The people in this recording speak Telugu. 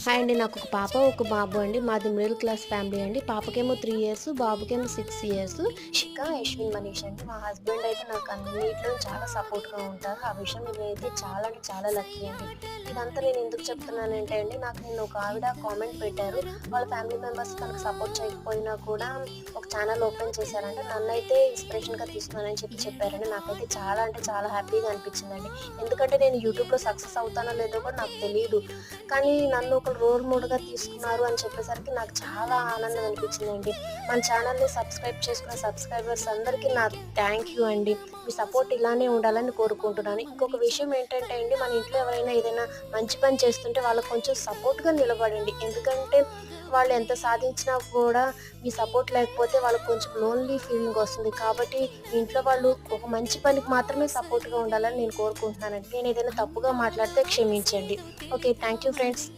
హాయ్ అండి. నాకు ఒక పాప, ఒక బాబు అండి. మాది మిడిల్ క్లాస్ ఫ్యామిలీ అండి. పాపకేమో 3 ఇయర్స్, బాబుకేమో 6 ఇయర్స్. యశ్విన్, మనీష్ అండి. మా హస్బెండ్ అయితే నాకు అన్నిట్లో చాలా సపోర్ట్‌గా ఉంటారు. ఆ విషయంలో నేనైతే చాలా అంటే చాలా లక్కీ అండి. ఇదంతా నేను ఎందుకు చెప్తున్నానంటే అండి, నాకు నిన్న ఒక ఆవిడ కామెంట్ పెట్టారు. వాళ్ళ ఫ్యామిలీ మెంబర్స్ తనకు సపోర్ట్ చేయకపోయినా కూడా ఒక ఛానెల్ ఓపెన్ చేశారంట. నన్నైతే ఇన్స్‌పిరేషన్‌గా తీసుకున్నానని చెప్పారండి. నాకైతే చాలా అంటే చాలా హ్యాపీగా అనిపించిందండి. ఎందుకంటే నేను యూట్యూబ్‌లో సక్సెస్ అవుతానో లేదో కూడా నాకు తెలీదు. కానీ నన్ను ఒక రోల్ మోడల్‌గా తీసుకున్నారు అని చెప్పేసరికి నాకు చాలా ఆనందం అనిపించిందండి. మన ఛానెల్‌ని సబ్స్క్రైబ్ చేసుకున్న సబ్స్క్రైబర్స్ అందరికీ నా థ్యాంక్ యూ అండి. మీ సపోర్ట్ ఇలానే ఉండాలని కోరుకుంటున్నాను. ఇంకొక విషయం ఏంటంటే అండి, మన ఇంట్లో ఎవరైనా ఏదైనా మంచి పని చేస్తుంటే వాళ్ళకి కొంచెం సపోర్ట్‌గా నిలబడండి. ఎందుకంటే వాళ్ళు ఎంత సాధించినా కూడా మీ సపోర్ట్ లేకపోతే వాళ్ళకి కొంచెం లోన్లీ ఫీలింగ్ వస్తుంది. కాబట్టి మీ ఇంట్లో వాళ్ళు ఒక మంచి పనికి మాత్రమే సపోర్ట్‌గా ఉండాలని నేను కోరుకుంటున్నానండి. నేను ఏదైనా తప్పుగా మాట్లాడితే క్షమించండి. ఓకే. Thank you friends.